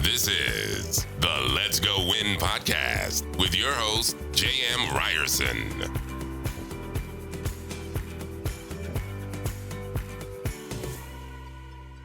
This is the Let's Go Win podcast with your host, J.M. Ryerson.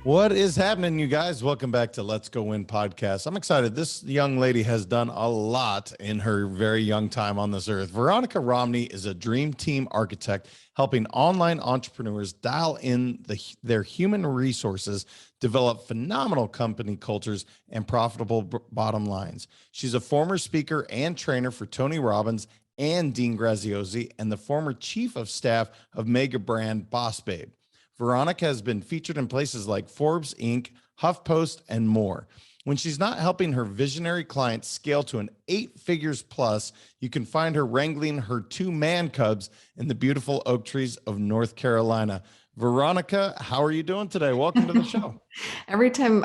What is happening, you guys? Welcome back to Let's Go Win podcast. I'm excited. This young lady has done a lot in her very young time on this earth. Veronica Romney is a dream team architect helping online entrepreneurs dial in their human resources, develop phenomenal company cultures, and profitable bottom lines. She's a former speaker and trainer for Tony Robbins and Dean Graziosi, and the former chief of staff of mega brand BossBabe. Veronica has been featured in places like Forbes, Inc., Huffpost, and more. When she's not helping her visionary clients scale to an 8 figures plus, you can find her wrangling her 2 man cubs in the beautiful oak trees of North Carolina. Veronica, how are you doing today? Welcome to the show. Every time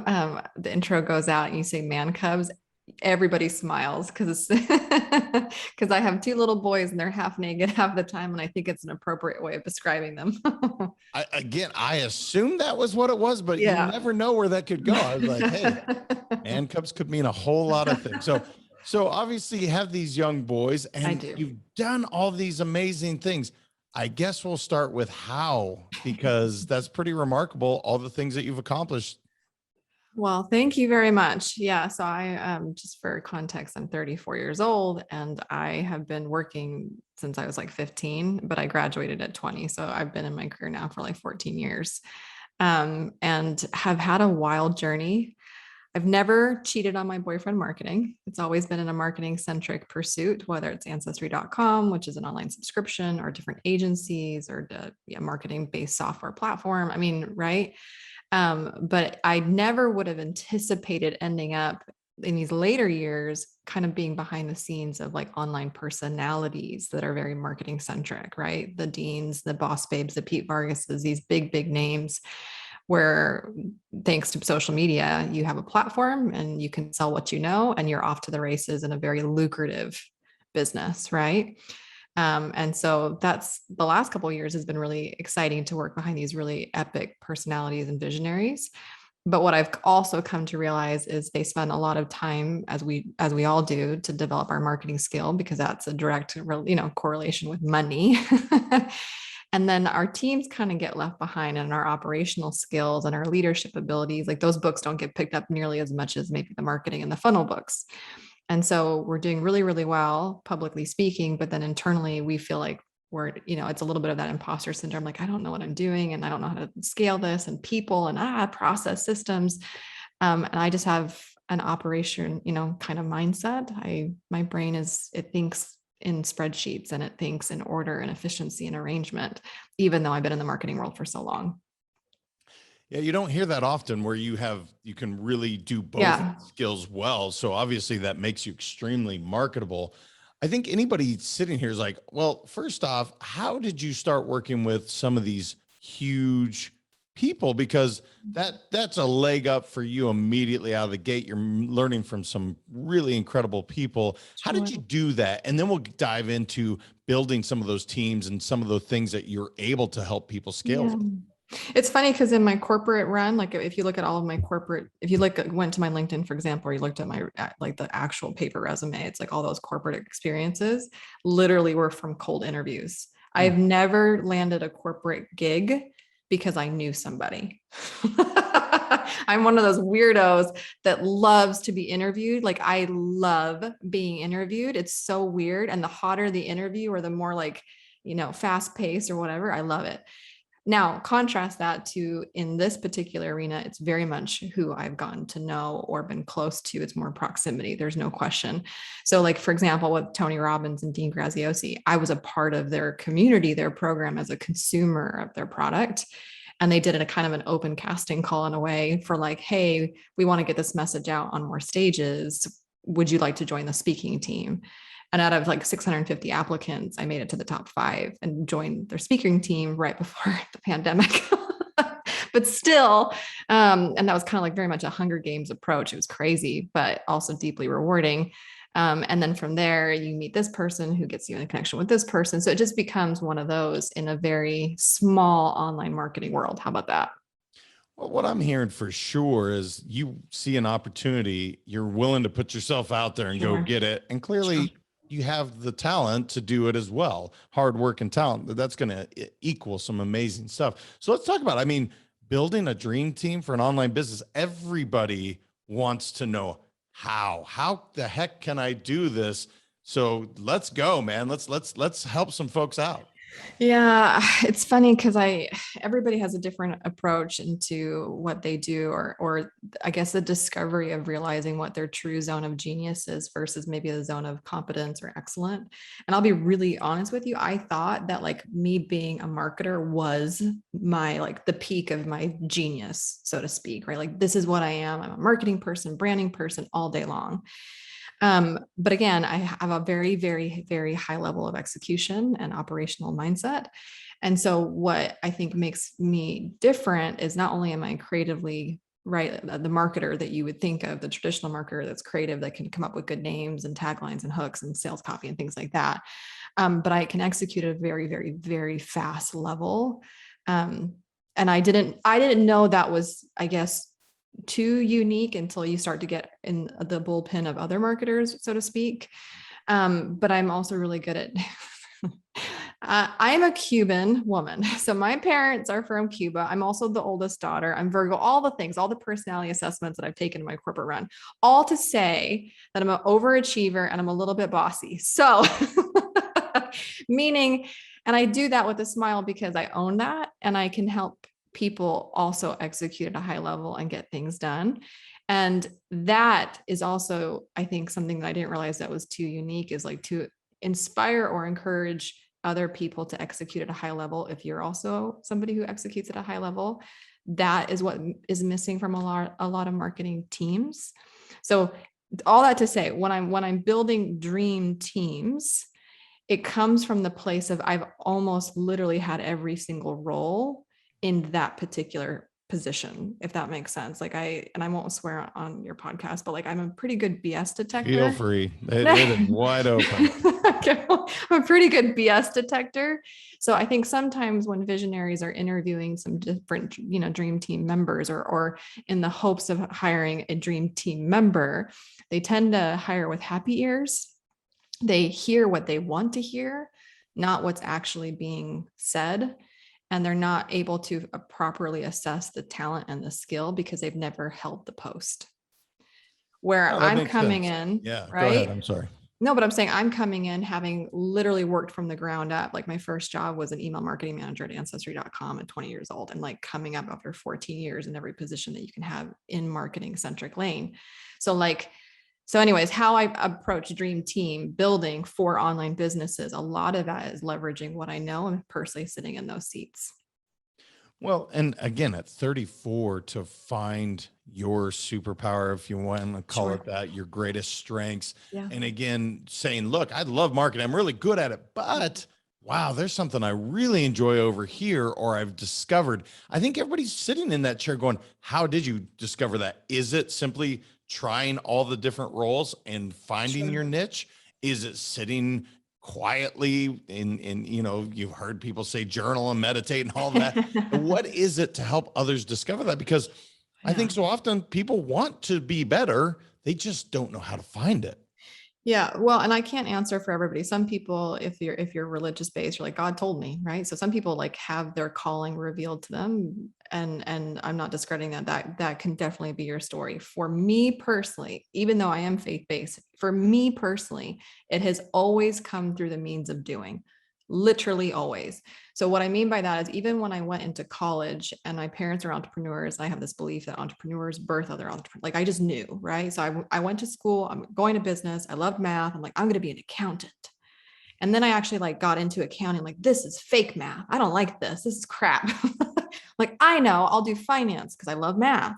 the intro goes out and you say man cubs, everybody smiles because because I have 2 little boys and they're half naked half the time, and I think it's an appropriate way of describing them. I assumed that was what it was, but you never know where that could go. I was like, hey, man cubs could mean a whole lot of things. So obviously you have these young boys and you've done all these amazing things. I guess we'll start with how, because that's pretty remarkable, all the things that you've accomplished. Well, thank you very much. Yeah. So I, just for context, I'm 34 years old and I have been working since I was like 15, but I graduated at 20. So I've been in my career now for like 14 years, and have had a wild journey. I've never cheated on my boyfriend marketing. It's always been in a marketing centric pursuit, whether it's ancestry.com, which is an online subscription, or different agencies, or the marketing based software platform. I mean, right. But I never would have anticipated ending up in these later years kind of being behind the scenes of like online personalities that are very marketing centric, right? The Deans, the BossBabes, the Pete Vargases, these big names where thanks to social media, you have a platform and you can sell what you know, and you're off to the races in a very lucrative business, right? And so that's the last couple of years has been really exciting to work behind these really epic personalities and visionaries. But what I've also come to realize is they spend a lot of time, as we all do, to develop our marketing skill, because that's a direct, correlation with money. And then our teams kind of get left behind, and our operational skills and our leadership abilities, like those books don't get picked up nearly as much as maybe the marketing and the funnel books. And so we're doing really, really well, publicly speaking, but then internally we feel like it's a little bit of that imposter syndrome. Like, I don't know what I'm doing and I don't know how to scale this, and people and process systems. And I just have an operation, kind of mindset. My brain it thinks in spreadsheets and it thinks in order and efficiency and arrangement, even though I've been in the marketing world for so long. Yeah, you don't hear that often where you can really do both skills well. So obviously that makes you extremely marketable. I think anybody sitting here is like, well, first off, how did you start working with some of these huge people? Because that's a leg up for you immediately out of the gate. You're learning from some really incredible people. How did you do that? And then we'll dive into building some of those teams and some of the things that you're able to help people scale with. It's funny because in my corporate run, like if you look at all of my corporate, if you went to my LinkedIn, for example, or you looked at my, like the actual paper resume, it's like all those corporate experiences literally were from cold interviews. I've never landed a corporate gig because I knew somebody. I'm one of those weirdos that loves to be interviewed. Like I love being interviewed. It's so weird. And the hotter the interview or the more like, fast paced or whatever, I love it. Now, contrast that to in this particular arena, it's very much who I've gotten to know or been close to. It's more proximity. There's no question. So like, for example, with Tony Robbins and Dean Graziosi, I was a part of their community, their program as a consumer of their product. And they did a kind of an open casting call in a way for like, hey, we want to get this message out on more stages. Would you like to join the speaking team? And out of like 650 applicants, I made it to the top 5 and joined their speaking team right before the pandemic. But still, and that was kind of like very much a Hunger Games approach. It was crazy, but also deeply rewarding. And then from there, you meet this person who gets you in a connection with this person. So it just becomes one of those in a very small online marketing world. How about that? Well, what I'm hearing for sure is you see an opportunity, you're willing to put yourself out there and go Sure. get it. And Sure. clearly you have the talent to do it as well. Hard work and talent, that's going to equal some amazing stuff. So let's talk about, I mean, building a dream team for an online business. Everybody wants to know how the heck can I do this? So let's go, man. Let's help some folks out. Yeah, it's funny because everybody has a different approach into what they do, or I guess the discovery of realizing what their true zone of genius is versus maybe the zone of competence or excellent. And I'll be really honest with you, I thought that like me being a marketer was my like the peak of my genius, so to speak, right? Like this is what I am. I'm a marketing person, branding person all day long. But again, I have a very, very, very high level of execution and operational mindset. And so what I think makes me different is not only am I creatively right, the marketer that you would think of, the traditional marketer that's creative, that can come up with good names and taglines and hooks and sales copy and things like that. But I can execute at a very, very, very fast level. And I didn't know that was, I guess, too unique until you start to get in the bullpen of other marketers, so to speak. But I'm also really good at I'm a Cuban woman. So my parents are from Cuba. I'm also the oldest daughter. I'm Virgo, all the things, all the personality assessments that I've taken in my corporate run, all to say that I'm an overachiever and I'm a little bit bossy. So meaning, and I do that with a smile because I own that and I can help people also execute at a high level and get things done. And that is also, I think, something that I didn't realize that was too unique, is like to inspire or encourage other people to execute at a high level. If you're also somebody who executes at a high level, that is what is missing from a lot of marketing teams. So all that to say, when I'm building dream teams, it comes from the place of I've almost literally had every single role in that particular position, if that makes sense. Like and I won't swear on your podcast, but like I'm a pretty good BS Feel detector. free. It is wide open. Okay, well, I'm a pretty good BS detector. So I think sometimes when visionaries are interviewing some different, dream team members, or in the hopes of hiring a dream team member, they tend to hire with happy ears. They hear what they want to hear, not what's actually being said. And they're not able to properly assess the talent and the skill because they've never held the post. Where Oh, that I'm makes coming sense. in, Yeah, go ahead. right? I'm sorry. No, but I'm saying I'm coming in having literally worked from the ground up. Like my first job was an email marketing manager at ancestry.com at 20 years old, and like coming up after 14 years in every position that you can have in marketing centric lane. So anyways, how I approach Dream Team building for online businesses, a lot of that is leveraging what I know and personally sitting in those seats. Well, and again, at 34, to find your superpower, if you want to call it Sure. that, your greatest strengths. Yeah. And again, saying, look, I love marketing. I'm really good at it, but wow, there's something I really enjoy over here, or I've discovered. I think everybody's sitting in that chair going, how did you discover that? Is it simply trying all the different roles and finding Sure. your niche? Is it sitting quietly in, you've heard people say journal and meditate and all that? What is it to help others discover that? Because I Yeah. think so often people want to be better, they just don't know how to find it. Yeah, well, and I can't answer for everybody. Some people, if you're religious based, you're like, God told me, right? So some people like have their calling revealed to them, and I'm not discrediting that. That can definitely be your story. For me personally, even though I am faith based, for me personally, it has always come through the means of doing, literally always. So what I mean by that is even when I went into college and my parents are entrepreneurs, I have this belief that entrepreneurs birth other entrepreneurs. Like I just knew, right? So I went to school, I'm going to business. I loved math. I'm like, I'm going to be an accountant. And then I actually like got into accounting, like, this is fake math. I don't like this. This is crap. Like, I know I'll do finance because I love math.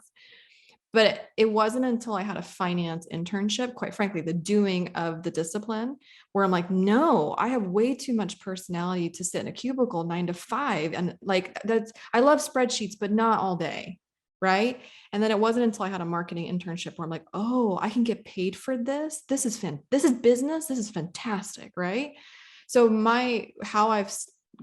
But it wasn't until I had a finance internship, quite frankly, the doing of the discipline, where I'm like, no, I have way too much personality to sit in a cubicle 9 to 5. And like, I love spreadsheets, but not all day. Right. And then it wasn't until I had a marketing internship where I'm like, oh, I can get paid for this. This is business. This is fantastic. Right. So how I've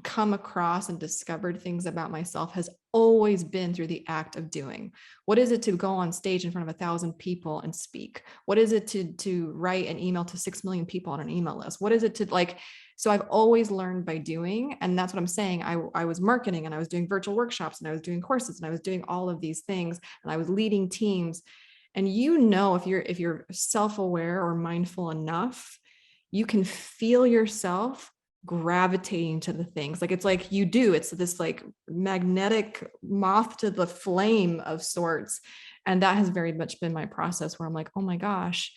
come across and discovered things about myself has always been through the act of doing. What is it to go on stage in front of 1,000 people and speak? What is it to write an email to 6 million people on an email list? What is it to like, so I've always learned by doing. And that's what I'm saying. I was marketing, and I was doing virtual workshops, and I was doing courses, and I was doing all of these things, and I was leading teams. And if you're self-aware or mindful enough, you can feel yourself gravitating to the things. Like, it's like it's this like magnetic moth to the flame of sorts. And that has very much been my process, where I'm like, oh my gosh,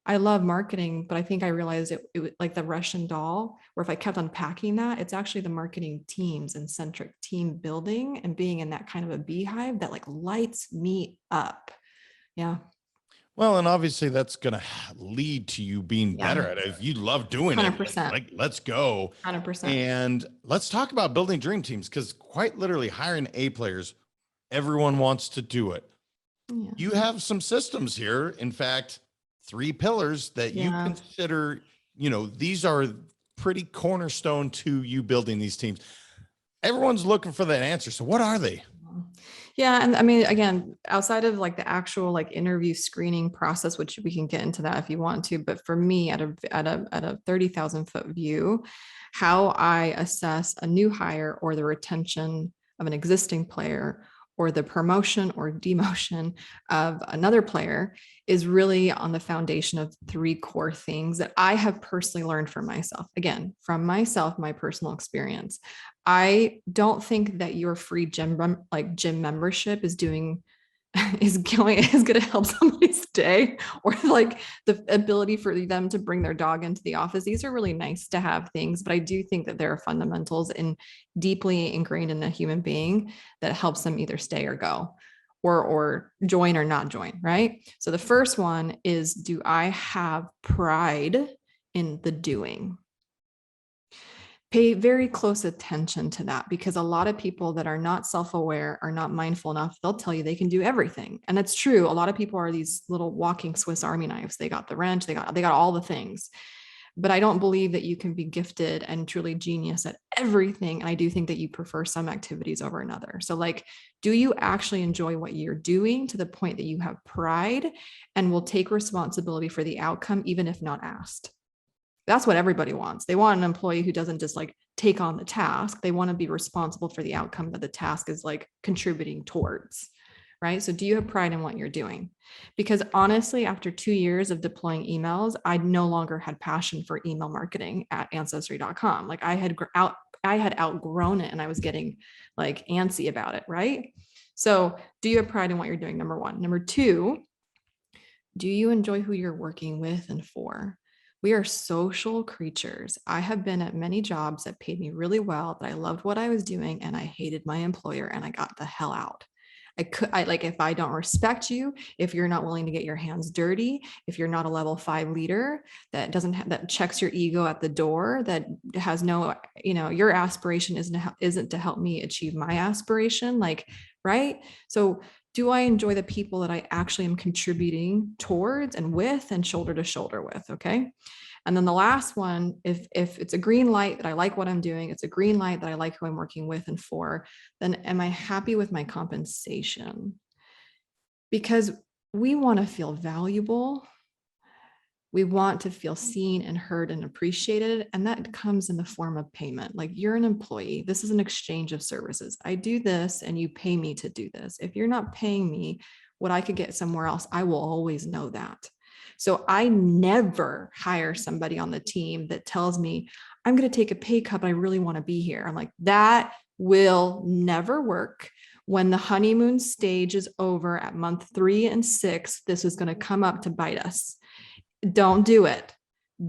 I love marketing, but I think I realized it was like the Russian doll, where if I kept unpacking that, it's actually the marketing teams and centric team building and being in that kind of a beehive that like lights me up. Yeah. Well, and obviously that's going to lead to you being better at it. If you love doing 100%. it, like, let's go. 100%. And let's talk about building dream teams, because quite literally hiring A players, everyone wants to do it. Yeah. You have some systems here. In fact, 3 pillars that you consider, these are pretty cornerstone to you building these teams. Everyone's looking for that answer. So what are they? Yeah. And I mean, again, outside of like the actual like interview screening process, which we can get into that if you want to, but for me at a 30,000 foot view, how I assess a new hire or the retention of an existing player or the promotion or demotion of another player is really on the foundation of 3 core things that I have personally learned for myself. Again, from myself, my personal experience. I don't think that your free gym membership is going to help somebody stay, or like the ability for them to bring their dog into the office. These are really nice to have things, but I do think that there are fundamentals deeply ingrained in a human being that helps them either stay or go, or join or not join, right? So the first one is, do I have pride in the doing? Pay very close attention to that, because a lot of people that are not self-aware, are not mindful enough, they'll tell you they can do everything. And that's true. A lot of people are these little walking Swiss Army knives. They got the wrench, they got all the things. But I don't believe that you can be gifted and truly genius at everything. And I do think that you prefer some activities over another. So like, do you actually enjoy what you're doing to the point that you have pride and will take responsibility for the outcome, even if not asked? That's what everybody wants. They want an employee who doesn't just like take on the task. They want to be responsible for the outcome that the task is like contributing towards, right? So do you have pride in what you're doing? Because honestly, after 2 years of deploying emails, I no longer had passion for email marketing at ancestry.com. Like I had outgrown it, and I was getting like antsy about it, right? So do you have pride in what you're doing? Number 1. Number 2, do you enjoy who you're working with and for? We are social creatures. I have been at many jobs that paid me really well, that I loved what I was doing, and I hated my employer, and I got the hell out. If I don't respect you, if you're not willing to get your hands dirty, if you're not a level 5 leader that checks your ego at the door, that has no, your aspiration isn't to help me achieve my aspiration, like, right? So do I enjoy the people that I actually am contributing towards and with and shoulder to shoulder with? Okay. And then the last one, if it's a green light that I like what I'm doing, it's a green light that I like who I'm working with and for, then am I happy with my compensation? Because we want to feel valuable. We want to feel seen and heard and appreciated. And that comes in the form of payment. Like, you're an employee. This is an exchange of services. I do this and you pay me to do this. If you're not paying me what I could get somewhere else, I will always know that. So I never hire somebody on the team that tells me I'm going to take a pay cut, but I really want to be here. I'm like, that will never work. When the honeymoon stage is over at month 3 and 6, this is going to come up to bite us. Don't do it.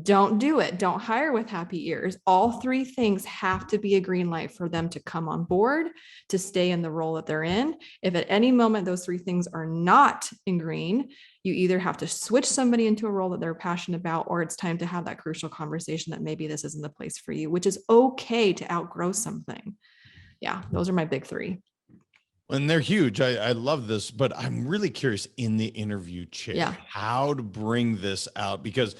Don't do it. Don't hire with happy ears. All 3 things have to be a green light for them to come on board, to stay in the role that they're in. If at any moment those 3 things are not in green, you either have to switch somebody into a role that they're passionate about, or it's time to have that crucial conversation that maybe this isn't the place for you, which is okay to outgrow something. Yeah, those are my big 3. And they're huge. I love this, but I'm really curious in the interview chair, how to bring this out, because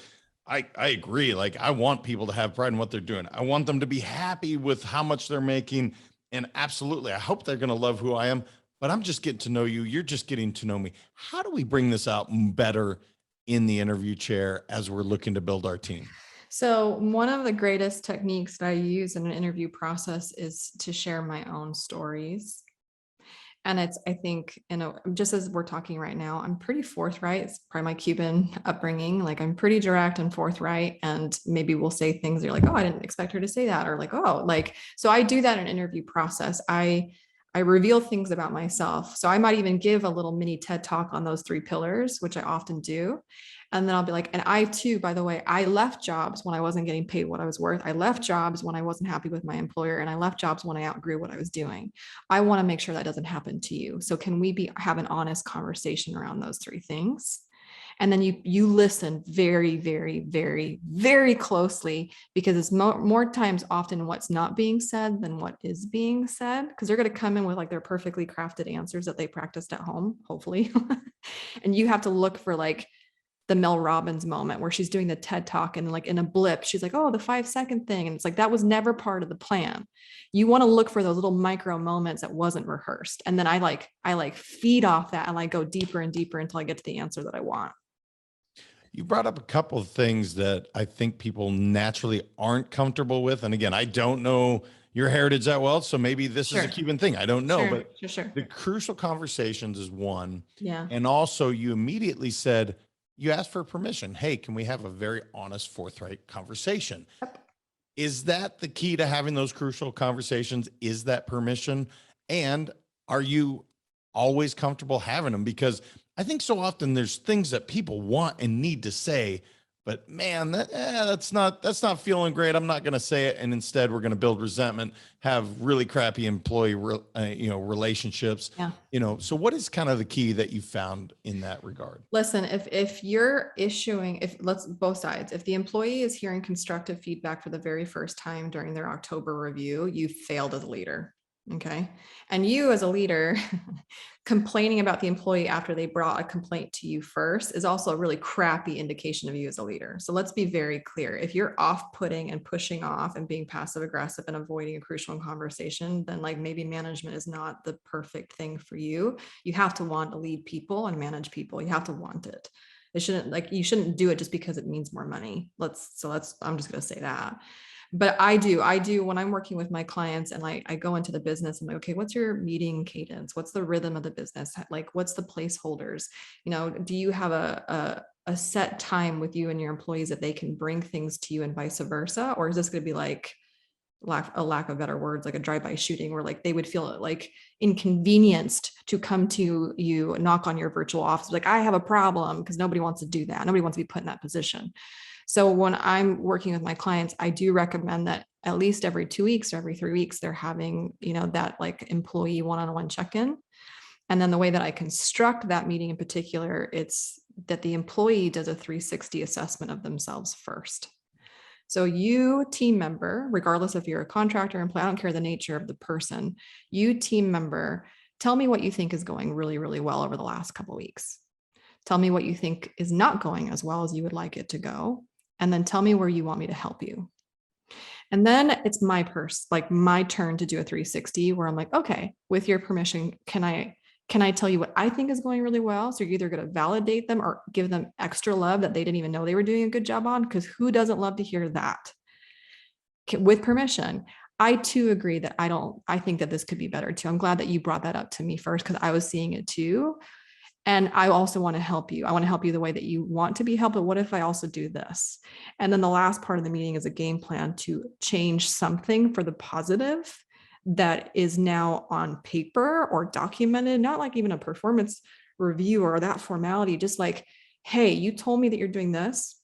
I agree. Like, I want people to have pride in what they're doing. I want them to be happy with how much they're making. And absolutely, I hope they're going to love who I am, but I'm just getting to know you. You're just getting to know me. How do we bring this out better in the interview chair as we're looking to build our team? So one of the greatest techniques that I use in an interview process is to share my own stories. And it's, I think, just as we're talking right now, I'm pretty forthright. It's probably my Cuban upbringing. Like, I'm pretty direct and forthright. And maybe we'll say things you're like, oh, I didn't expect her to say that. Or like, oh, like, so I do that in an interview process. I reveal things about myself. So I might even give a little mini TED talk on those 3 pillars, which I often do. And then I'll be like, and I too, by the way, I left jobs when I wasn't getting paid what I was worth. I left jobs when I wasn't happy with my employer, and I left jobs when I outgrew what I was doing. I want to make sure that doesn't happen to you. So can we have an honest conversation around those 3 things? And then you listen very, very, very, very closely, because it's more times often what's not being said than what is being said, because they're going to come in with like their perfectly crafted answers that they practiced at home, hopefully. And you have to look for like the Mel Robbins moment where she's doing the TED talk, and like in a blip, she's like, oh, the 5-second thing. And it's like, that was never part of the plan. You want to look for those little micro moments that wasn't rehearsed. And then I feed off that, and I go deeper and deeper until I get to the answer that I want. You brought up a couple of things that I think people naturally aren't comfortable with. And again, I don't know your heritage that well, so maybe this is a Cuban thing. I don't know, but the crucial conversations is one. Yeah. And also, you immediately said, you asked for permission. Hey, can we have a very honest, forthright conversation? Yep. Is that the key to having those crucial conversations? Is that permission? And are you always comfortable having them? Because I think so often there's things that people want and need to say, but man, that's not feeling great. I'm not going to say it. And instead we're going to build resentment, have really crappy employee, relationships, so what is kind of the key that you found in that regard? Listen, if you're issuing, let's both sides, if the employee is hearing constructive feedback for the very first time during their October review, you failed as a leader. Okay. And you as a leader complaining about the employee after they brought a complaint to you first is also a really crappy indication of you as a leader. So let's be very clear. If you're off-putting and pushing off and being passive aggressive and avoiding a crucial conversation, then like maybe management is not the perfect thing for you. You have to want to lead people and manage people. You have to want it. You shouldn't do it just because it means more money. I'm just going to say that. But I do when I'm working with my clients and I go into the business, I'm like, okay, what's your meeting cadence? What's the rhythm of the business? Like, what's the placeholders? Do you have a set time with you and your employees that they can bring things to you and vice versa? Or is this going to be like a lack of better words, like a drive-by shooting, where like they would feel like inconvenienced to come to you, knock on your virtual office, like, I have a problem, because nobody wants to do that. Nobody wants to be put in that position. So when I'm working with my clients, I do recommend that at least every 2 weeks or every 3 weeks, they're having, that like employee one-on-one check-in. And then the way that I construct that meeting in particular, it's that the employee does a 360 assessment of themselves first. So you, team member, regardless if you're a contractor, employee, I don't care the nature of the person, you, team member, tell me what you think is going really, really well over the last couple of weeks. Tell me what you think is not going as well as you would like it to go. And then tell me where you want me to help you. And then it's my turn to do a 360 where I'm like, okay, with your permission, can I tell you what I think is going really well? So you're either going to validate them or give them extra love that they didn't even know they were doing a good job on, because who doesn't love to hear that? With permission. I too agree that I think that this could be better too. I'm glad that you brought that up to me first, because I was seeing it too. And I also want to help you. I want to help you the way that you want to be helped. But what if I also do this? And then the last part of the meeting is a game plan to change something for the positive that is now on paper or documented, not like even a performance review or that formality, just like, hey, you told me that you're doing this.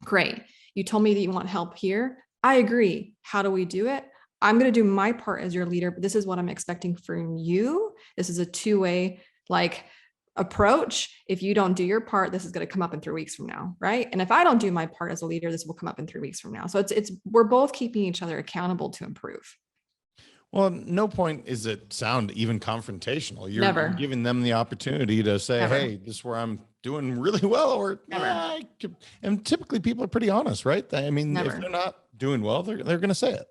Great. You told me that you want help here. I agree. How do we do it? I'm going to do my part as your leader, but this is what I'm expecting from you. This is a two-way, approach. If you don't do your part, this is going to come up in 3 weeks from now, right? And if I don't do my part as a leader, this will come up in 3 weeks from now. So we're both keeping each other accountable to improve. Well, no point is it sound even confrontational. You're Never. giving them the opportunity to say, Never. hey, this is where I'm doing really well, or Never. and typically people are pretty honest, right? I mean, if Never. they're not doing well, they're going to say it.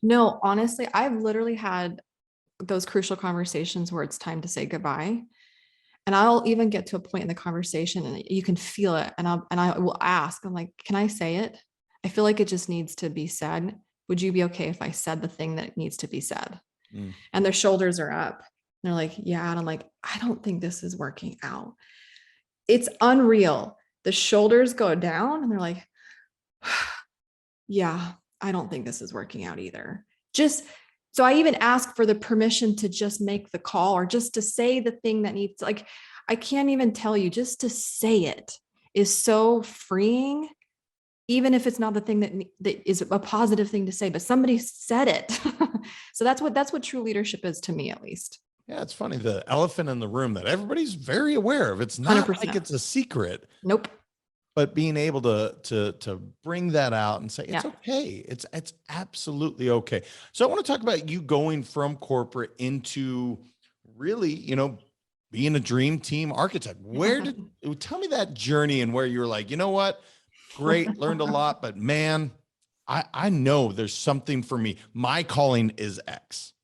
No, honestly, I've literally had those crucial conversations where it's time to say goodbye. And I'll even get to a point in the conversation and you can feel it. And I will ask, I'm like, can I say it? I feel like it just needs to be said. Would you be okay if I said the thing that needs to be said? And their shoulders are up. They're like, yeah. And I'm like, I don't think this is working out. It's unreal. The shoulders go down and they're like, yeah, I don't think this is working out either. So I even ask for the permission to just make the call or just to say the thing that needs, like, I can't even tell you, just to say it is so freeing, even if it's not the thing that is a positive thing to say, but somebody said it. So that's what true leadership is to me, at least. Yeah, it's funny. The elephant in the room that everybody's very aware of. It's not 100%. like it's a secret. Nope. But being able to bring that out and say it's Yeah. okay, it's absolutely okay. So I want to talk about you going from corporate into really, being a dream team architect. Tell me that journey and where you were like, you know what, great, learned a lot, but man, I know there's something for me. My calling is X.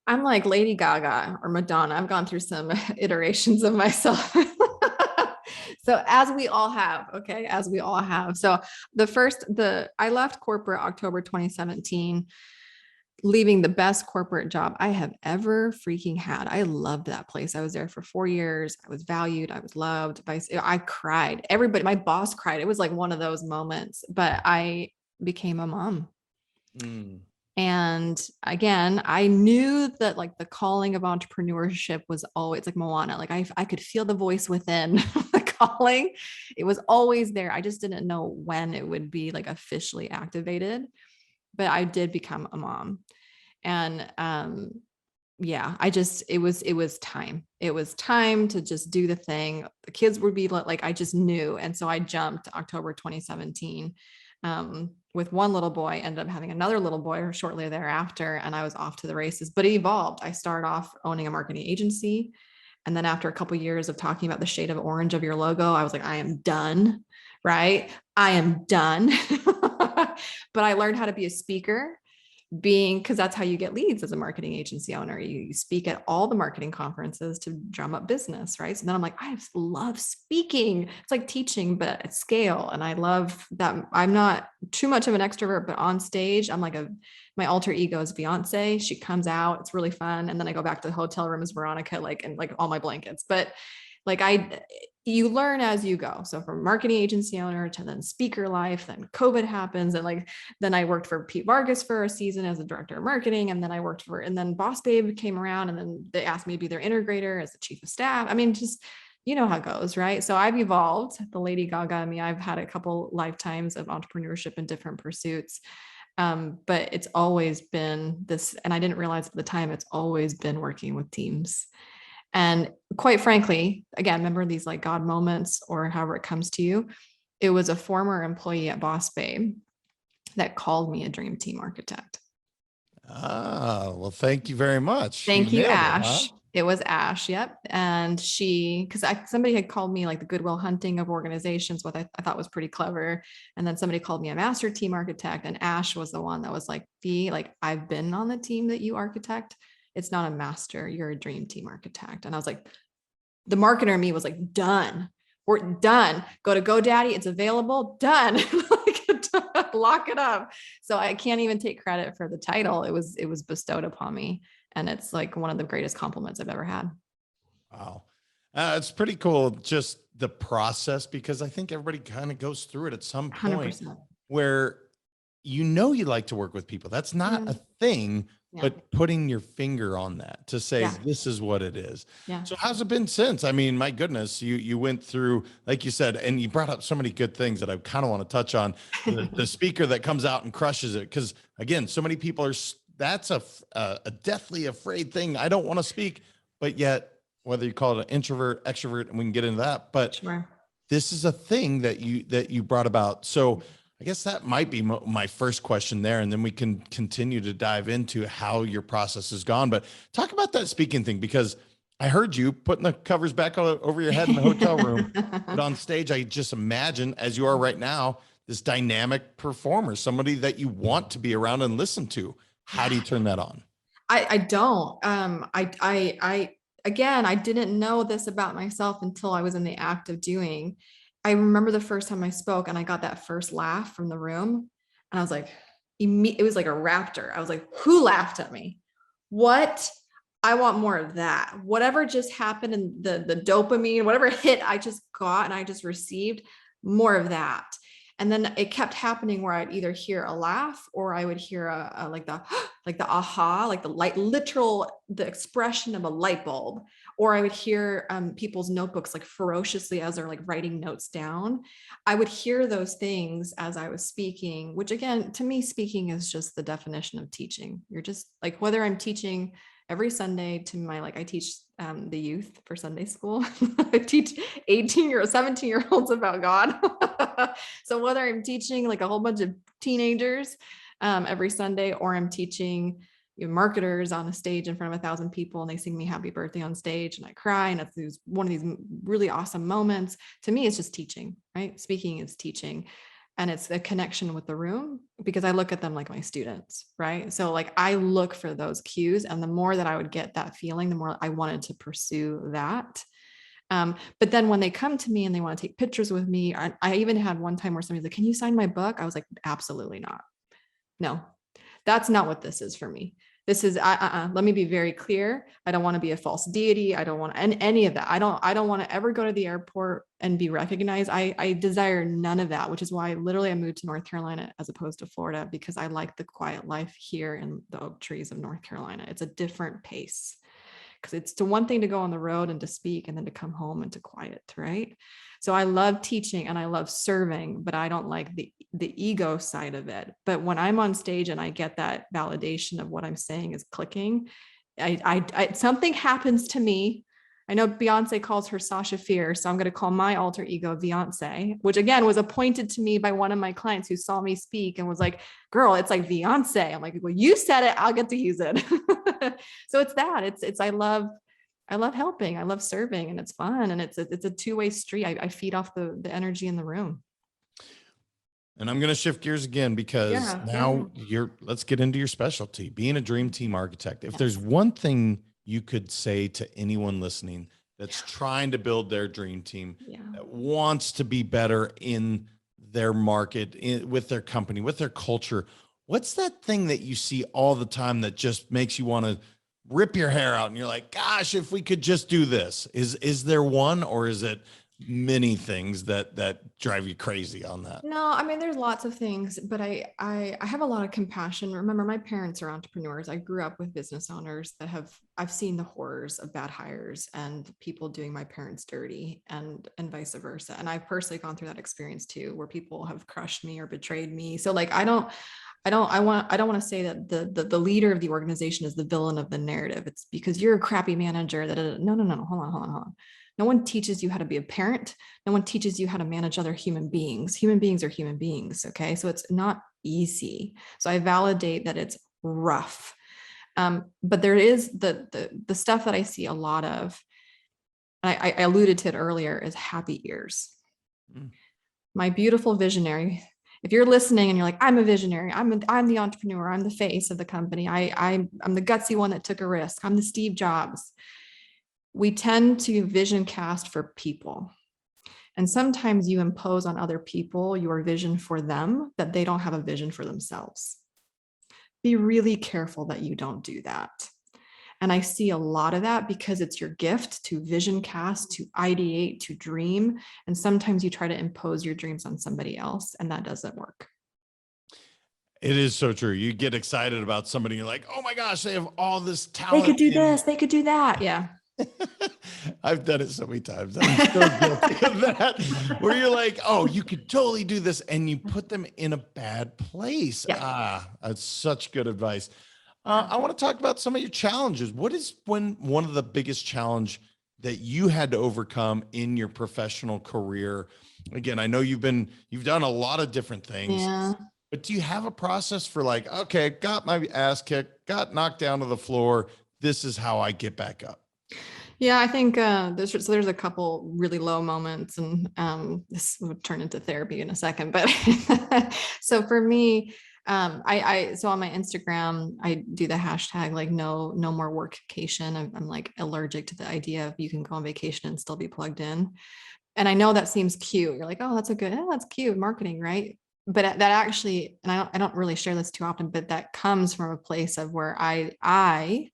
I'm like Lady Gaga or Madonna. I've gone through some iterations of myself. So as we all have, okay, as we all have. So I left corporate October 2017, leaving the best corporate job I have ever freaking had. I loved that place. I was there for 4 years. I was valued. I was loved. I cried. Everybody, my boss cried. It was like one of those moments, but I became a mom. And again, I knew that like the calling of entrepreneurship was always like Moana. Like I could feel the voice within the calling. It was always there. I just didn't know when it would be like officially activated, but I did become a mom. And yeah, it was time. It was time to just do the thing. The kids would be like, I just knew. And so I jumped October 2017. With one little boy, ended up having another little boy shortly thereafter, and I was off to the races. But it evolved. I started off owning a marketing agency, and then after a couple of years of talking about the shade of orange of your logo, I was like, I am done. Right? I am done. But I learned how to be a speaker, because that's how you get leads as a marketing agency owner. You speak at all the marketing conferences to drum up business, right? So then I'm like, I love speaking. It's like teaching, but at scale. And I love that. I'm not too much of an extrovert, but on stage, I'm like my alter ego is Beyonce. She comes out, it's really fun. And then I go back to the hotel room as Veronica, and all my blankets. But you learn as you go. So from marketing agency owner to then speaker life, then COVID happens. And then I worked for Pete Vargas for a season as a director of marketing. And then and then BossBabe came around, and then they asked me to be their integrator as the chief of staff. I mean, just, you know how it goes, right? So I've evolved. The Lady Gaga in me, I've had a couple lifetimes of entrepreneurship in different pursuits. But it's always been this, and I didn't realize at the time, it's always been working with teams. And quite frankly, again, remember these like God moments or however it comes to you. It was a former employee at BossBabe that called me a dream team architect. Well, thank you very much. Thank you, Ash. It was Ash. Yep. And because somebody had called me like the Goodwill Hunting of organizations, what I thought was pretty clever. And then somebody called me a master team architect, and Ash was the one that was like, I've been on the team that you architect. It's not a master, you're a dream team architect. And I was like, the marketer in me was like, done. We're done. Go to GoDaddy. It's available. Done. Lock it up. So I can't even take credit for the title. It was bestowed upon me. And it's like one of the greatest compliments I've ever had. Wow. It's pretty cool. Just the process, because I think everybody kind of goes through it at some point 100%. where you like to work with people. That's not a thing. Yeah. But putting your finger on that to say, this is what it is. Yeah. So how's it been since? I mean, my goodness, you went through, like you said, and you brought up so many good things that I kind of want to touch on. The speaker that comes out and crushes it. Because again, so many people that's a deathly afraid thing. I don't want to speak, but yet whether you call it an introvert, extrovert, and we can get into that, but this is a thing that you brought about. So I guess that might be my first question there. And then we can continue to dive into how your process has gone. But talk about that speaking thing, because I heard you putting the covers back over your head in the hotel room, but on stage, I just imagine, as you are right now, this dynamic performer, somebody that you want to be around and listen to. How do you turn that on? I don't. Again, I didn't know this about myself until I was in the act of doing. I remember the first time I spoke and I got that first laugh from the room, and I was like, it was like a raptor. I was like, who laughed at me? What? I want more of that. Whatever just happened, and the dopamine, whatever hit I just got and I just received, more of that. And then it kept happening where I'd either hear a laugh or I would hear a like the like the aha, like the light, literal, the expression of a light bulb, or I would hear people's notebooks like ferociously as they're like writing notes down. I would hear those things as I was speaking, which again, to me, speaking is just the definition of teaching. You're just like, whether I'm teaching every Sunday to I teach the youth for Sunday school. I teach 17-year-olds about God. So whether I'm teaching like a whole bunch of teenagers every Sunday, or I'm teaching marketers on a stage in front of 1,000 people and they sing me happy birthday on stage and I cry, and it's one of these really awesome moments. To me, it's just teaching, right? Speaking is teaching. And it's a connection with the room, because I look at them like my students, right? So like I look for those cues, and the more that I would get that feeling, the more I wanted to pursue that. But then when they come to me and they want to take pictures with me, I even had one time where somebody's like, can you sign my book? I was like, absolutely not. No, that's not what this is for me. This is, let me be very clear. I don't want to be a false deity. I don't want any of that. I don't want to ever go to the airport and be recognized. I desire none of that, which is why literally I moved to North Carolina as opposed to Florida, because I like the quiet life here in the oak trees of North Carolina. It's a different pace, because it's the one thing to go on the road and to speak, and then to come home and to quiet, right? So I love teaching and I love serving, but I don't like the ego side of it. But when I'm on stage and I get that validation of what I'm saying is clicking, something happens to me. I know Beyonce calls her Sasha Fierce, so I'm going to call my alter ego Beyonce, which again was appointed to me by one of my clients who saw me speak and was like, girl, it's like Beyonce. I'm like, well, you said it, I'll get to use it. So it's that. It's I love helping, I love serving, and it's fun, and it's a two-way street. I feed off the energy in the room. And I'm going to shift gears again, because now let's get into your specialty, being a dream team architect. If there's one thing you could say to anyone listening that's trying to build their dream team, that wants to be better in their market, with their company, with their culture, what's that thing that you see all the time that just makes you want to rip your hair out and you're like, gosh, if we could just do this? Is there one, or is it many things that drive you crazy on that? No, I mean, there's lots of things, but I have a lot of compassion. Remember, my parents are entrepreneurs. I grew up with business owners I've seen the horrors of bad hires and people doing my parents dirty, and vice versa. And I've personally gone through that experience too, where people have crushed me or betrayed me. So like, I don't want to say that the leader of the organization is the villain of the narrative. It's because you're a crappy manager. No, hold on. No one teaches you how to be a parent. No one teaches you how to manage other human beings. Human beings are human beings. Okay. So it's not easy. So I validate that it's rough. But there is the stuff that I see a lot of, I alluded to it earlier, is happy ears. My beautiful visionary. If you're listening and you're like, I'm a visionary, I'm the entrepreneur, I'm the face of the company, I'm the gutsy one that took a risk, I'm the Steve Jobs. We tend to vision cast for people. And sometimes you impose on other people your vision for them that they don't have a vision for themselves. Be really careful that you don't do that. And I see a lot of that because it's your gift to vision cast, to ideate, to dream. And sometimes you try to impose your dreams on somebody else, and that doesn't work. It is so true. You get excited about somebody, you're like, oh my gosh, they have all this talent. They could do this, they could do that. Yeah. I've done it so many times. I'm so guilty of that, where you're like, oh, you could totally do this, and you put them in a bad place. Yeah. That's such good advice. I want to talk about some of your challenges. What is one of the biggest challenge that you had to overcome in your professional career? Again, I know you've done a lot of different things, Yeah. but do you have a process for like, okay, got my ass kicked, got knocked down to the floor. This is how I get back up. Yeah, I think there's a couple really low moments, and this would turn into therapy in a second. But so for me, so on my Instagram, I do the hashtag like no more workcation. I'm like allergic to the idea of you can go on vacation and still be plugged in. And I know that seems cute. You're like, oh, that's cute marketing, right? But that actually, and I don't really share this too often, but that comes from a place of where I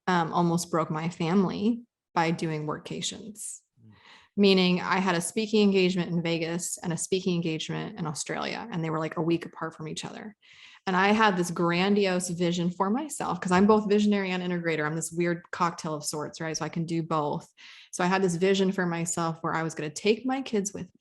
almost broke my family by doing workations. Meaning I had a speaking engagement in Vegas and a speaking engagement in Australia, and they were like a week apart from each other. And I had this grandiose vision for myself because I'm both visionary and integrator. I'm this weird cocktail of sorts, right? So I can do both. So I had this vision for myself where I was going to take my kids with me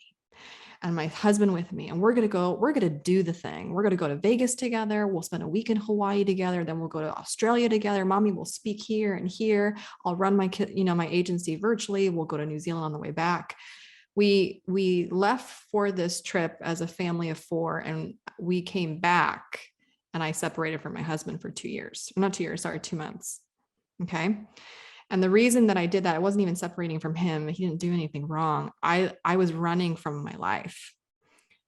and my husband with me, and we're going to do the thing. We're going to go to Vegas together. We'll spend a week in Hawaii together. Then we'll go to Australia together. Mommy will speak here and here. I'll run my my agency virtually. We'll go to New Zealand on the way back. We left for this trip as a family of 4, and we came back, and I separated from my husband for 2 years. Not 2 years, sorry, 2 months. Okay. And the reason that I did that, I wasn't even separating from him. He didn't do anything wrong. I was running from my life.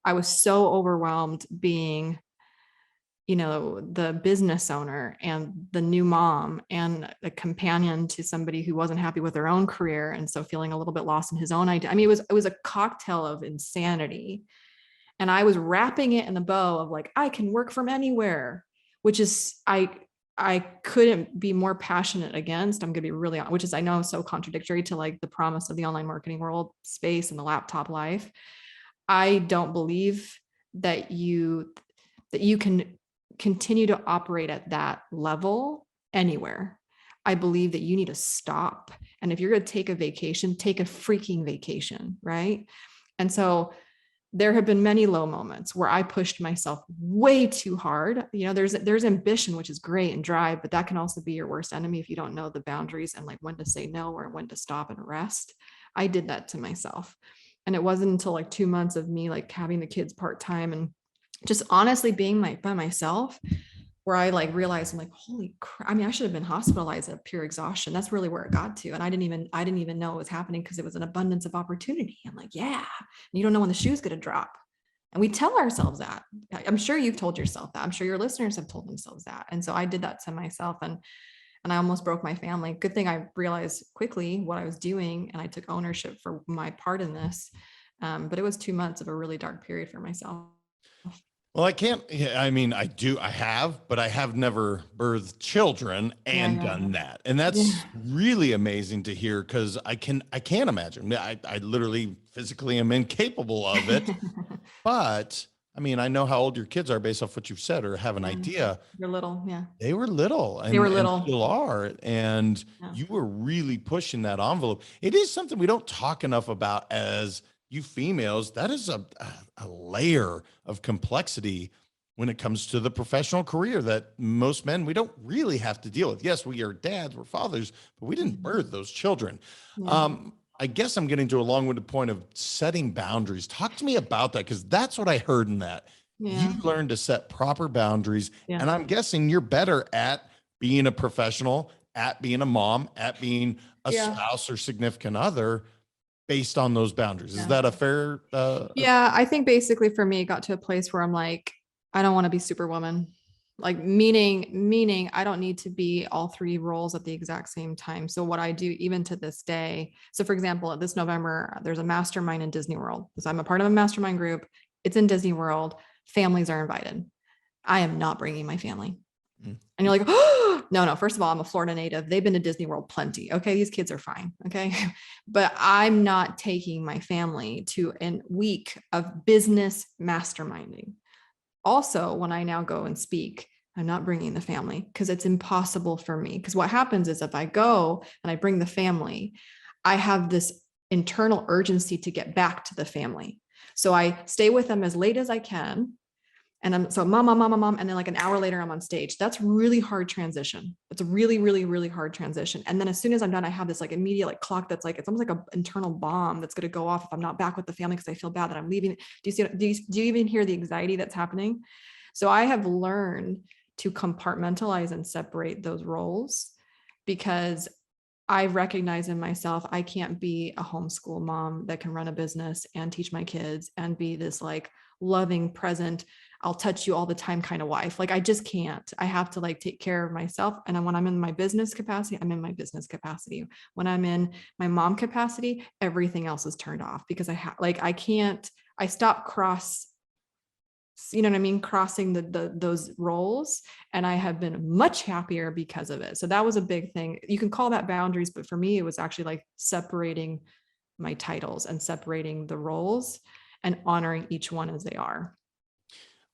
I was so overwhelmed being, the business owner and the new mom and a companion to somebody who wasn't happy with their own career. And so feeling a little bit lost in his own idea. I mean, it was a cocktail of insanity. And I was wrapping it in the bow of like, I can work from anywhere, which is, I couldn't be more passionate against. I'm going to be really honest, which is, I know, so contradictory to like the promise of the online marketing world space and the laptop life. I don't believe that you can continue to operate at that level anywhere. I believe that you need to stop. And if you're going to take a vacation, take a freaking vacation, right? And so there have been many low moments where I pushed myself way too hard. There's ambition, which is great and drive, but that can also be your worst enemy if you don't know the boundaries and like when to say no or when to stop and rest. I did that to myself. And it wasn't until like 2 months of me like having the kids part-time and just honestly being by myself where I like realized, I'm like, holy crap. I mean, I should have been hospitalized at pure exhaustion. That's really where it got to. And I didn't even know it was happening because it was an abundance of opportunity. I'm like, yeah. And you don't know when the shoe's going to drop. And we tell ourselves that. I'm sure you've told yourself that. I'm sure your listeners have told themselves that. And so I did that to myself, and I almost broke my family. Good thing I realized quickly what I was doing, and I took ownership for my part in this. But it was 2 months of a really dark period for myself. Well, I have, but I have never birthed children and done that. And that's really amazing to hear, because I can't imagine. I literally physically am incapable of it. But I mean, I know how old your kids are based off what you've said, or have an idea. They're little. Yeah. They were little and still are. And you were really pushing that envelope. It is something we don't talk enough about as you females. That is a layer of complexity when it comes to the professional career that most men, we don't really have to deal with. Yes, we are dads, we're fathers, but we didn't birth those children. I guess I'm getting to a long-winded point of setting boundaries. Talk to me about that, because that's what I heard in that. You learned to set proper boundaries. And I'm guessing you're better at being a professional, at being a mom, at being a spouse or significant other based on those boundaries. Is that a fair? I think basically for me, it got to a place where I'm like, I don't want to be Superwoman. Like meaning I don't need to be all 3 roles at the exact same time. So what I do even to this day, so for example, this November, there's a mastermind in Disney World. So I'm a part of a mastermind group. It's in Disney World. Families are invited. I am not bringing my family. And you're like, oh, no. First of all, I'm a Florida native. They've been to Disney World plenty. Okay. These kids are fine. Okay. But I'm not taking my family to a week of business masterminding. Also, when I now go and speak, I'm not bringing the family because it's impossible for me. Because what happens is if I go and I bring the family, I have this internal urgency to get back to the family. So I stay with them as late as I can. And I'm so mom, mom, mom, mom, mom. And then like an hour later, I'm on stage. That's really hard transition. It's a really, really, really hard transition. And then as soon as I'm done, I have this like immediate like clock that's like, it's almost like an internal bomb that's going to go off if I'm not back with the family because I feel bad that I'm leaving. Do you even hear the anxiety that's happening? So I have learned to compartmentalize and separate those roles because I recognize in myself, I can't be a homeschool mom that can run a business and teach my kids and be this like loving, present, I'll touch you all the time kind of wife. Like I just can't. I have to like take care of myself. And when I'm in my business capacity, I'm in my business capacity. When I'm in my mom capacity, everything else is turned off because I can't, I stop you know what I mean? Crossing those roles. And I have been much happier because of it. So that was a big thing. You can call that boundaries, but for me, it was actually like separating my titles and separating the roles and honoring each one as they are.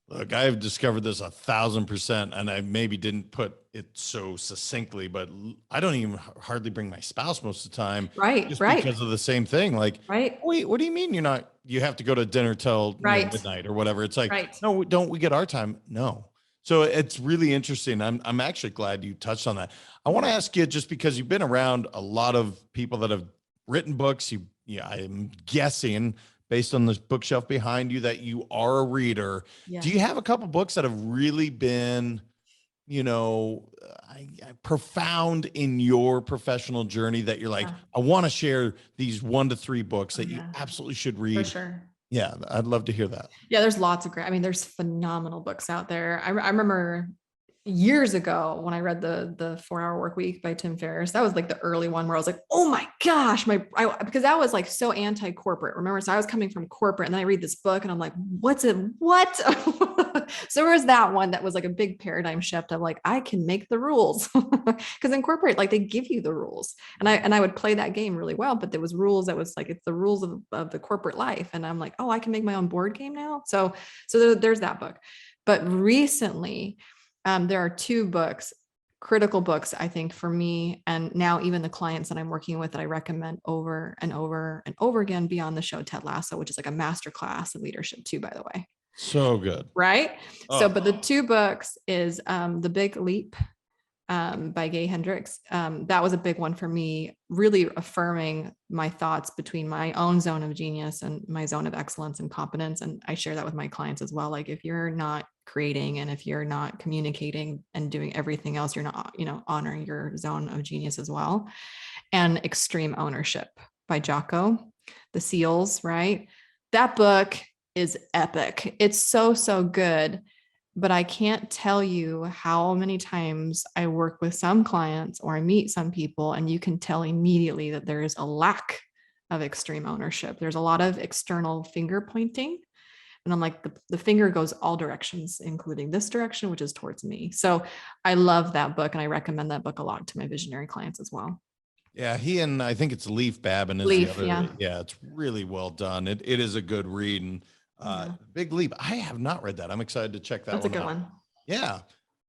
Look, I've discovered this 1,000%, and I maybe didn't put it so succinctly, but I don't even hardly bring my spouse most of the time, Right. just Right. because of the same thing. Like, Right. wait, what do you mean you have to go to dinner till Right. midnight or whatever? It's like, Right. no, don't we get our time? No. So it's really interesting. I'm actually glad you touched on that. I want to ask you, just because you've been around a lot of people that have written books, I'm guessing based on this bookshelf behind you that you are a reader. Yeah. Do you have a couple books that have really been, profound in your professional journey that you're like, I want to share these 1 to 3 books that you absolutely should read? For sure. Yeah, I'd love to hear that. Yeah, there's lots of great, I mean, there's phenomenal books out there. I remember years ago when I read the 4-Hour Work Week by Tim Ferriss. That was like the early one where I was like, oh my gosh, because that was like so anti-corporate. Remember, so I was coming from corporate, and then I read this book and I'm like, what? So there was that one that was like a big paradigm shift of like, I can make the rules. Because in corporate, like they give you the rules, and I would play that game really well, but there was rules that was like, it's the rules of the corporate life. And I'm like, oh, I can make my own board game now. So there's that book. But recently, there are 2 books, critical books, I think, for me, and now even the clients that I'm working with, that I recommend over and over and over again, beyond the show Ted Lasso, which is like a masterclass in leadership too, by the way. So good. Right. Oh. So, but the 2 books is The Big Leap by Gay Hendricks. That was a big one for me, really affirming my thoughts between my own zone of genius and my zone of excellence and competence. And I share that with my clients as well. Like, if you're not creating, and if you're not communicating and doing everything else, you're not, honoring your zone of genius as well. And Extreme Ownership by Jocko, The Seals, right? That book is epic. It's so good. But I can't tell you how many times I work with some clients or I meet some people, and you can tell immediately that there is a lack of extreme ownership. There's a lot of external finger pointing. And I'm like, the finger goes all directions, including this direction, which is towards me. So I love that book, and I recommend that book a lot to my visionary clients as well. Yeah, I think it's Leaf Babin is Leaf, the other. yeah. Yeah, it's really well done. It is a good read. And Big Leap, I have not read that. I'm excited to check that That's one a good out. one. Yeah.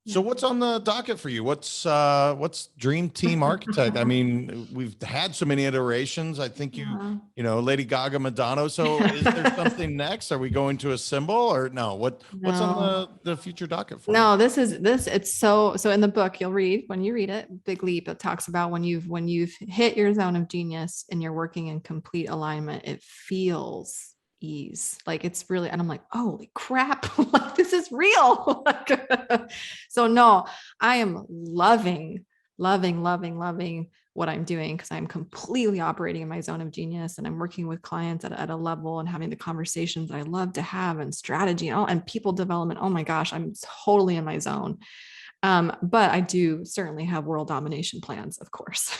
So what's on the docket for you? What's Dream Team Architect? I mean, we've had so many iterations. I think Lady Gaga, Madonna. So is there something next? Are we going to a symbol, or no? What's on the future docket for you? No, it's so in the book, you'll read, when you read it, Big Leap, it talks about when you've hit your zone of genius and you're working in complete alignment, it feels ease. Like, it's really, and I'm like, holy crap, like, this is real. So no, I am loving what I'm doing, because I'm completely operating in my zone of genius, and I'm working with clients at a level and having the conversations that I love to have, and strategy and people development. Oh my gosh, I'm totally in my zone. But I do certainly have world domination plans, of course.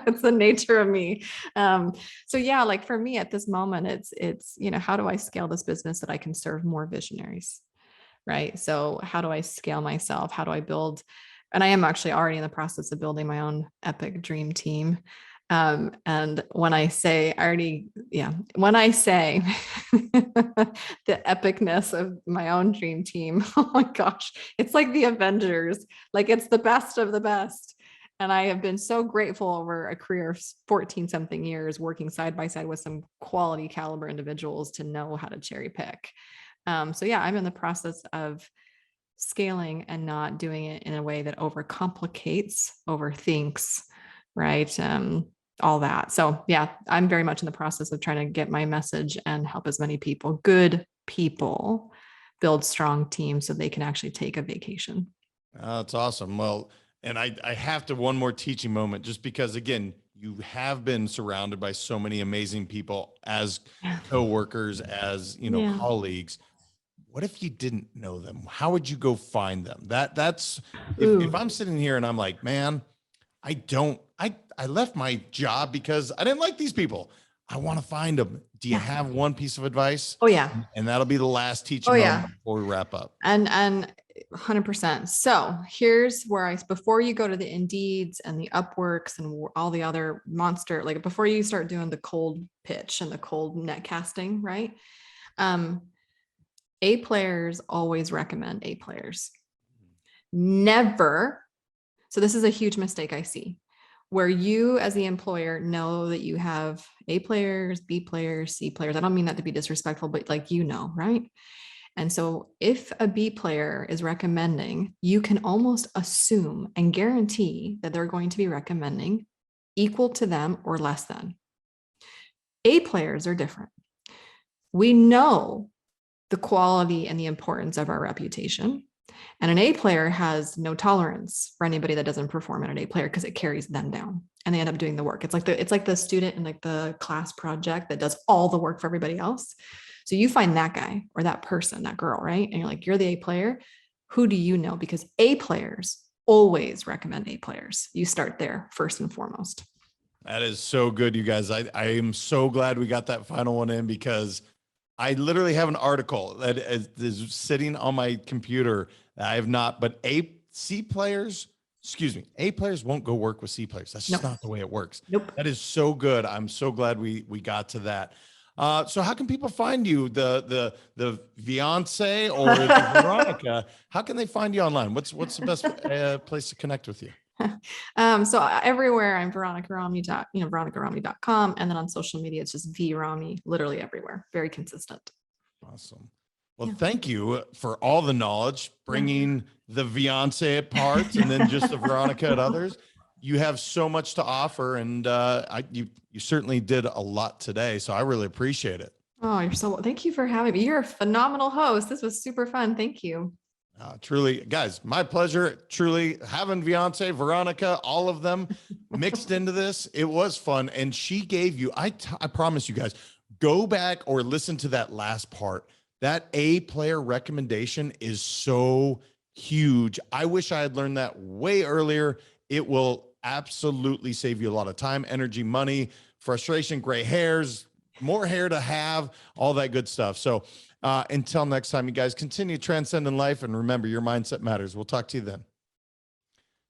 It's the nature of me. So yeah, like for me at this moment, it's, how do I scale this business that I can serve more visionaries? Right. So how do I scale myself? How do I build? And I am actually already in the process of building my own epic dream team. And when I say when I say the epicness of my own dream team, oh my gosh, it's like the Avengers, like it's the best of the best. And I have been so grateful over a career of 14 something years working side by side with some quality caliber individuals to know how to cherry pick. So yeah, I'm in the process of scaling and not doing it in a way that overcomplicates, overthinks, right? All that. So yeah, I'm very much in the process of trying to get my message and help as many people, good people, build strong teams so they can actually take a vacation. That's awesome. Well, and I have to one more teaching moment just because again, you have been surrounded by so many amazing people as coworkers, as Yeah. colleagues. What if you didn't know them? How would you go find them? That's if Ooh. I'm sitting here and I'm like, man, I left my job because I didn't like these people. I want to find them. Do you Yeah. have one piece of advice? Oh yeah. And that'll be the last teaching Oh moment yeah. before we wrap up. And 100%. So here's where before you go to the Indeeds and the Upworks and all the other monster, like before you start doing the cold pitch and the cold net casting, right? A players always recommend A players. Never. So this is a huge mistake I see where you as the employer know that you have A players, B players, C players. I don't mean that to be disrespectful, but like, right? And so if a B player is recommending, you can almost assume and guarantee that they're going to be recommending equal to them or less than. A players are different. We know the quality and the importance of our reputation. And an A player has no tolerance for anybody that doesn't perform at an A player because it carries them down and they end up doing the work. It's like the student in like the class project that does all the work for everybody else. So you find that guy or that person, that girl, right? And you're like, you're the A player. Who do you know? Because A players always recommend A players. You start there first and foremost. That is so good, you guys. I am so glad we got that final one in because I literally have an article that is sitting on my computer that I have not, but A players won't go work with C players. That's just not the way it works. Nope. That is so good. I'm so glad we got to that. So how can people find you? The Beyonce or the Veronica? How can they find you online? What's the best place to connect with you? So everywhere I'm Veronica Romney, VeronicaRomney.com. And then on social media, it's just V Romney, literally everywhere. Very consistent. Awesome. Well, thank you for all the knowledge, bringing the Beyonce parts and then just the Veronica at others. You have so much to offer, and you certainly did a lot today. So I really appreciate it. Oh, thank you for having me. You're a phenomenal host. This was super fun. Thank you. Truly, guys, my pleasure. Truly having Beyonce, Veronica, all of them mixed into this. It was fun. And she gave you, I promise you guys, go back or listen to that last part. That A player recommendation is so huge. I wish I had learned that way earlier. It will absolutely save you a lot of time, energy, money, frustration, gray hairs, more hair to have, all that good stuff. So until next time, you guys continue transcending life, and remember, your mindset matters. We'll talk to you then.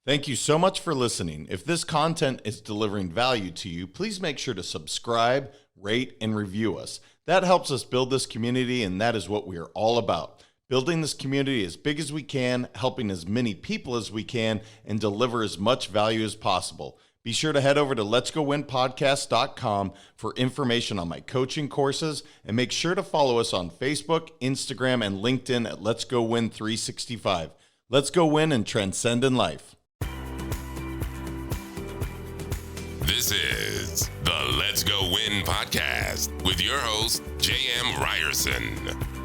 Thank you so much for listening. If this content is delivering value to you, please make sure to subscribe, rate, and review us. That helps us build this community, and that is what we are all about. Building this community as big as we can, helping as many people as we can, and deliver as much value as possible. Be sure to head over to letsgowinpodcast.com for information on my coaching courses, and make sure to follow us on Facebook, Instagram, and LinkedIn at Let's Go Win 365. Let's go win and transcend in life. This is the Let's Go Win podcast with your host, J.M. Ryerson.